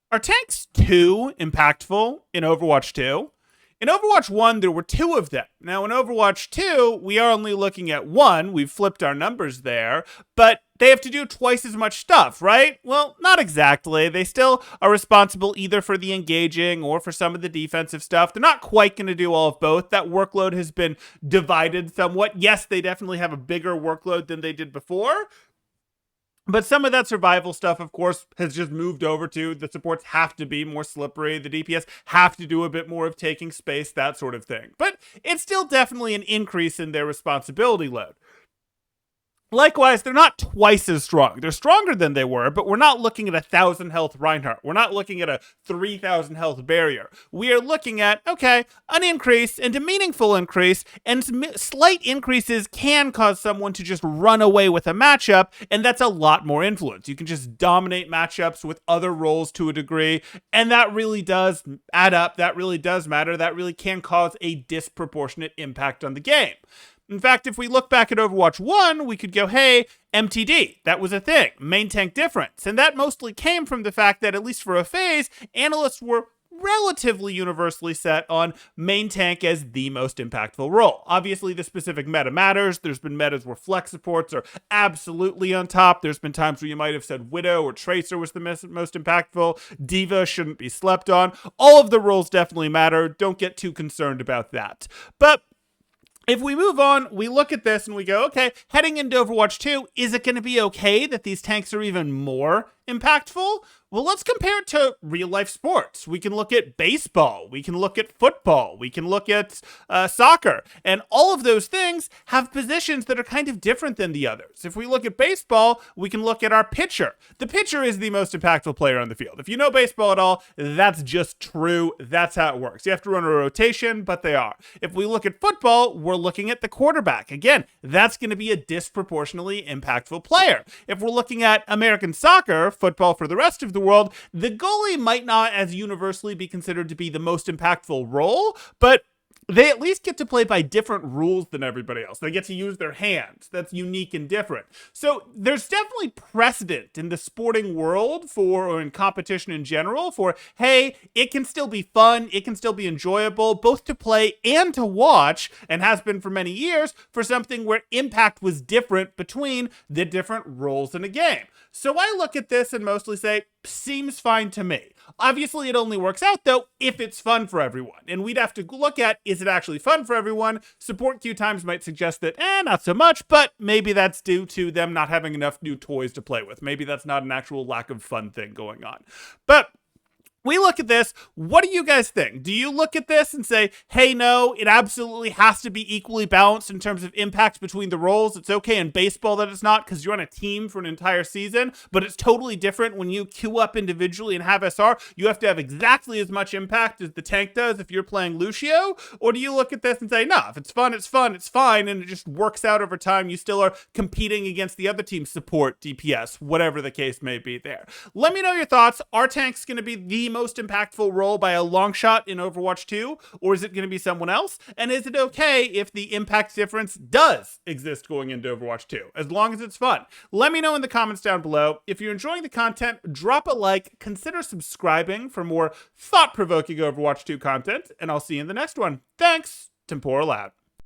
Are tanks too impactful in Overwatch 2? In Overwatch 1, there were two of them. Now, in Overwatch 2, we are only looking at one. We've flipped our numbers there, but they have to do twice as much stuff, right? Well, not exactly. They still are responsible either for the engaging or for some of the defensive stuff. They're not quite going to do all of both. That workload has been divided somewhat. Yes, they definitely have a bigger workload than they did before, but some of that survival stuff, of course, has just moved over to the supports have to be more slippery. The DPS have to do a bit more of taking space, that sort of thing. But it's still definitely an increase in their responsibility load. Likewise, they're not twice as strong. They're stronger than they were, but we're not looking at 1,000 health Reinhardt. We're not looking at a 3,000 health barrier. We are looking at, okay, an increase and a meaningful increase, and slight increases can cause someone to just run away with a matchup, and that's a lot more influence. You can just dominate matchups with other roles to a degree, and that really does add up. That really does matter. That really can cause a disproportionate impact on the game. In fact, if we look back at Overwatch 1, we could go, hey, MTD, that was a thing, main tank difference. And that mostly came from the fact that, at least for a phase, analysts were relatively universally set on main tank as the most impactful role. Obviously, the specific meta matters. There's been metas where flex supports are absolutely on top. There's been times where you might have said Widow or Tracer was the most impactful. Diva shouldn't be slept on. All of the roles definitely matter. Don't get too concerned about that. But if we move on, we look at this and we go, okay, heading into Overwatch 2, is it going to be okay that these tanks are even more impactful? Well, let's compare it to real life sports. We can look at baseball. We can look at football. We can look at soccer. And all of those things have positions that are kind of different than the others. If we look at baseball, we can look at our pitcher. The pitcher is the most impactful player on the field. If you know baseball at all, that's just true. That's how it works. You have to run a rotation, but they are. If we look at football, we're looking at the quarterback. Again, that's going to be a disproportionately impactful player. If we're looking at American soccer, football for the rest of the world, the goalie might not as universally be considered to be the most impactful role, but they at least get to play by different rules than everybody else. They get to use their hands. That's unique and different. So there's definitely precedent in the sporting world or in competition in general for, hey, it can still be fun. It can still be enjoyable, both to play and to watch, and has been for many years, for something where impact was different between the different roles in a game. So I look at this and mostly say, seems fine to me. Obviously, it only works out, though, if it's fun for everyone. And we'd have to look at, is it actually fun for everyone? Support queue times might suggest that, not so much, but maybe that's due to them not having enough new toys to play with. Maybe that's not an actual lack of fun thing going on. But we look at this. What do you guys think? Do you look at this and say, hey, no, it absolutely has to be equally balanced in terms of impact between the roles? It's okay in baseball that it's not because you're on a team for an entire season, but it's totally different when you queue up individually and have SR. You have to have exactly as much impact as the tank does if you're playing Lucio? Or do you look at this and say, no, if it's fun, it's fun, it's fine, and it just works out over time. You still are competing against the other team's support, DPS, whatever the case may be there. Let me know your thoughts. Are tanks going to be the most impactful role by a long shot in Overwatch 2, or is it going to be someone else? And is it okay if the impact difference does exist going into Overwatch 2, as long as it's fun? Let me know in the comments down below. If you're enjoying the content, drop a like, consider subscribing for more thought-provoking Overwatch 2 content, and I'll see you in the next one. Thanks, Temporal out.